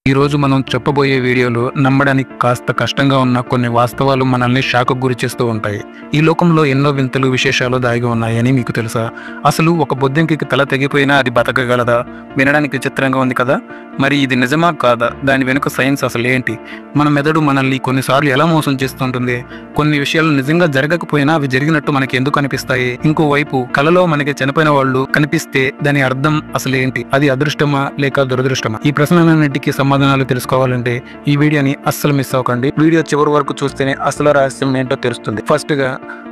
ఈ రోజు మనం చెప్పబోయే వీడియోలో నమ్మడానికి కాస్త కష్టంగా ఉన్న కొన్ని వాస్తవాలు మనల్ని షాక్‌కు గురి చేస్తూ ఉంటాయి. ఈ లోకంలో ఎన్నో వింతలు, విశేషాలు దాగి ఉన్నాయని మీకు తెలుసా? అసలు ఒక బొద్దింకకి తల తెగిపోయినా అది బతకగలదా? వినడానికి విచిత్రంగా ఉంది కదా! మరి ఇది నిజమా కాదా? దాని వెనుక సైన్స్ అసలేంటి? మన మెదడు మనల్ని కొన్నిసార్లు ఎలా మోసం చేస్తుంటుంది? కొన్ని విషయాలు నిజంగా జరగకపోయినా అవి జరిగినట్టు మనకి ఎందుకు అనిపిస్తాయి? ఇంకోవైపు కలలో మనకి చనిపోయిన వాళ్ళు కనిపిస్తే దాని అర్థం అసలేంటి? అది అదృష్టమా లేక దురదృష్టమా? ఈ ప్రశ్నలన్నిటికీ సమాధానాలు తెలుసుకోవాలంటే ఈ వీడియోని అస్సలు మిస్ అవ్వకండి. వీడియో చివరి వరకు చూస్తేనే అసలు రహస్యం ఏంటో తెలుస్తుంది. ఫస్ట్ గా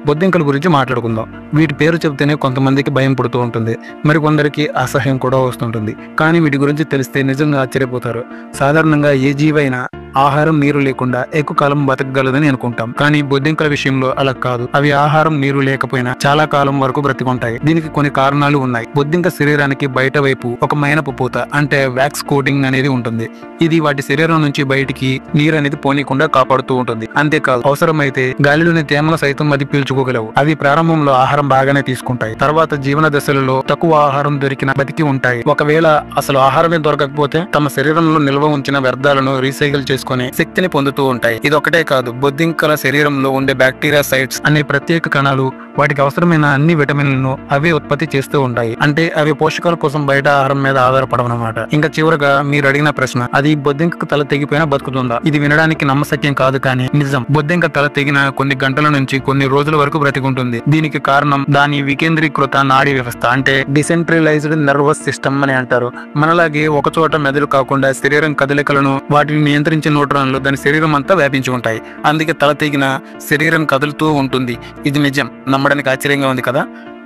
బొద్దింకల గురించి మాట్లాడుకుందాం. వీటి పేరు చెబితేనే కొంతమందికి భయం పుడుతూ ఉంటుంది, మరి కొందరికి అసహ్యం కూడా వస్తుంటుంది. కానీ వీటి గురించి తెలిస్తే నిజంగా ఆశ్చర్యపోతారు. సాధారణంగా ఏ జీవైనా ఆహారం, నీరు లేకుండా ఎక్కువ కాలం బతకగలదని అనుకుంటాం, కానీ బొద్దింకల విషయంలో అలా కాదు. అవి ఆహారం, నీరు లేకపోయినా చాలా కాలం వరకు బ్రతికుంటాయి. దీనికి కొన్ని కారణాలు ఉన్నాయి. బొద్దింక శరీరానికి బయట వైపు ఒక మైనపు పూత అంటే వ్యాక్స్ కోటింగ్ అనేది ఉంటుంది. ఇది వాటి శరీరం నుంచి బయటికి నీరు అనేది పోనీకుండా కాపాడుతూ ఉంటుంది. అంతేకాదు, అవసరమైతే గాలిలోని తేమను సైతం అది పీల్చుకోగలవు. అవి ప్రారంభంలో ఆహారం బాగానే తీసుకుంటాయి, తర్వాత జీవన దశలలో తక్కువ ఆహారం దొరికిన బతికి ఉంటాయి. ఒకవేళ అసలు ఆహారమే దొరకకపోతే తమ శరీరంలో నిల్వ ఉంచిన వ్యర్థాలను రీసైకిల్ చేసుకుని శక్తిని పొందుతూ ఉంటాయి. ఇది ఒకటే కాదు, బొద్దింకల శరీరంలో ఉండే బ్యాక్టీరియా సైట్స్ అనే ప్రత్యేక కణాలు వాటికి అవసరమైన అన్ని విటమిన్లను అవే ఉత్పత్తి చేస్తూ ఉంటాయి. అంటే అవి పోషకాల కోసం బయట ఆహారం మీద ఆధారపడవన్నమాట. ఇంకా చివరగా మీరు అడిగిన ప్రశ్న, అది బొద్దింకకు తల తెగిపోయినా బతుకుతుందా? ఇది వినడానికి నమ్మశక్యం కాదు, కానీ నిజం. బొద్దింక తల తెగిన కొన్ని గంటల నుంచి కొన్ని రోజుల వరకు బ్రతికుంటుంది. దీనికి కారణం దాని వికేంద్రీకృత నాడీ వ్యవస్థ అంటే డిసెంట్రలైజ్డ్ నర్వస్ సిస్టమ్ అని అంటారు. మనలాగే ఒక చోట మెదడు కాకుండా శరీరం కదలికలను వాటిని నియంత్రించే న్యూట్రాన్లు దాని శరీరం అంతా వ్యాపించి ఉంటాయి. అందుకే తల తెగిన శరీరం కదులుతూ ఉంటుంది. ఇది నిజం. నమ్మడానికి ఆశ్చర్యంగా ఉంది కదా.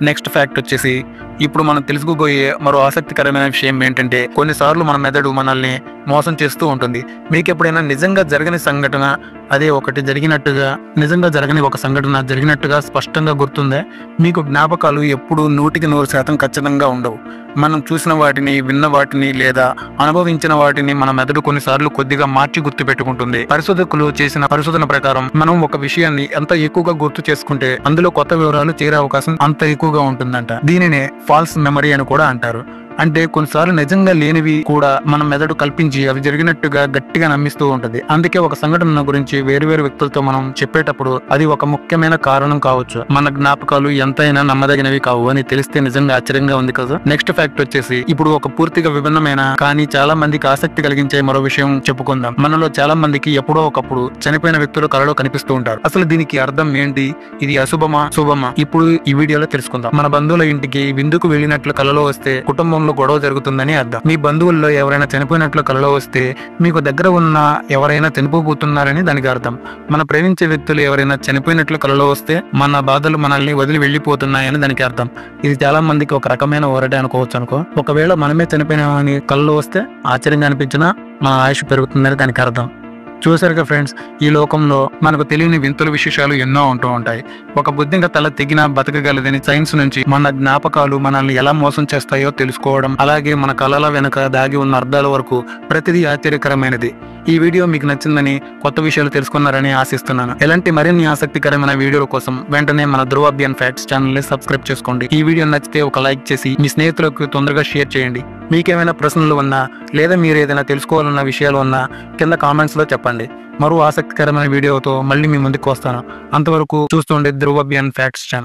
నెక్స్ట్ ఫ్యాక్ట్ వచ్చేసి, ఇప్పుడు మనం తెలుసుకోబోయే మరో ఆసక్తికరమైన విషయం ఏంటంటే, కొన్నిసార్లు మన మెదడు మనల్ని మోసం చేస్తూ ఉంటుంది. మీకు ఎప్పుడైనా నిజంగా జరగని సంఘటన అదే ఒకటి జరిగినట్టుగా, నిజంగా జరగని ఒక సంఘటన జరిగినట్టుగా స్పష్టంగా గుర్తుందే? మీకు జ్ఞాపకాలు ఎప్పుడు 100% ఖచ్చితంగా ఉండవు. మనం చూసిన వాటిని, విన్న వాటిని లేదా అనుభవించిన వాటిని మన మెదడు కొన్నిసార్లు కొద్దిగా మార్చి గుర్తు పెట్టుకుంటుంది. పరిశోధకులు చేసిన పరిశోధన ప్రకారం మనం ఒక విషయాన్ని ఎంత ఎక్కువగా గుర్తు చేసుకుంటే అందులో కొత్త వివరాలు చేరే అవకాశం అంత ఎక్కువగా ఉంటుందంట. దీనినే ఫాల్స్ మెమరీ అని కూడా అంటారు. అంటే కొన్నిసార్లు నిజంగా లేనివి కూడా మన మెదడు కల్పించి అవి జరిగినట్టుగా గట్టిగా నమ్మిస్తూ ఉంటుంది. అందుకే ఒక సంఘటన గురించి వేరువేరు వ్యక్తులతో మనం చెప్పేటప్పుడు అది ఒక ముఖ్యమైన కారణం కావచ్చు. మన జ్ఞాపకాలు ఎంతైనా నమ్మదగినవి కావు అని తెలిస్తే నిజంగా ఆశ్చర్యంగా ఉంది కదా. నెక్స్ట్ ఫ్యాక్ట్ వచ్చేసి, ఇప్పుడు ఒక పూర్తిగా విభిన్నమైన కానీ చాలా మందికి ఆసక్తి కలిగించే మరో విషయం చెప్పుకుందాం. మనలో చాలా మందికి ఎప్పుడో ఒకప్పుడు చనిపోయిన వ్యక్తులు కలలో కనిపిస్తూ ఉంటారు. అసలు దీనికి అర్థం ఏంటి? ఇది అశుభమా, శుభమా? ఇప్పుడు ఈ వీడియోలో తెలుసుకుందాం. మన బంధువుల ఇంటికి విందుకు వెళ్ళినట్లు కలలో వస్తే కుటుంబంలో గొడవ జరుగుతుందని అర్థం. మీ బంధువుల్లో ఎవరైనా చనిపోయినట్లు కలలో వస్తే మీకు దగ్గర ఉన్న ఎవరైనా చనిపోబోతున్నారని దానికి అర్థం. మన ప్రేమించే వ్యక్తులు ఎవరైనా చనిపోయినట్లు కలలో వస్తే మన బాధలు మనల్ని వదిలి వెళ్లిపోతున్నాయని దానికి అర్థం. ఇది చాలా మందికి ఒక రకమైన ఊరటే అనుకో. ఒకవేళ మనమే చనిపోయినామని కలలో వస్తే ఆశ్చర్యంగా అనిపించినా మన ఆయుష్ పెరుగుతుందని దానికి అర్థం. చూసారుగా ఫ్రెండ్స్, ఈ లోకంలో మనకు తెలియని వింతలు, విశేషాలు ఎన్నో ఉంటూ ఉంటాయి. ఒక బొద్దింక తల తెగినా బతకగలదని సైన్స్ నుంచి మన జ్ఞాపకాలు మనల్ని ఎలా మోసం చేస్తాయో తెలుసుకోవడం, అలాగే మన కళల వెనుక దాగి ఉన్న అర్థాల వరకు ప్రతిదీ ఆశ్చర్యకరమైనది. ఈ వీడియో మీకు నచ్చిందని, కొత్త విషయాలు తెలుసుకున్నారని ఆశిస్తున్నాను. ఇలాంటి మరిన్ని ఆసక్తికరమైన వీడియోల కోసం వెంటనే మన ధ్రువ అభియాన్ ఫ్యాక్ట్స్ ఛానల్ ని సబ్స్క్రైబ్ చేసుకోండి. ఈ వీడియో నచ్చితే ఒక లైక్ చేసి మీ స్నేహితులకు తొందరగా షేర్ చేయండి. మీకేమైనా ప్రశ్నలు ఉన్నా లేదా మీరు ఏదైనా తెలుసుకోవాలన్న విషయాలు ఉన్నా కింద కామెంట్స్ లో చెప్పండి. మరో ఆసక్తికరమైన వీడియోతో మళ్ళీ మీ ముందుకు వస్తాను. అంతవరకు చూస్తుండే ధ్రువ అభియాన్ ఫ్యాక్ట్స్ ఛానల్.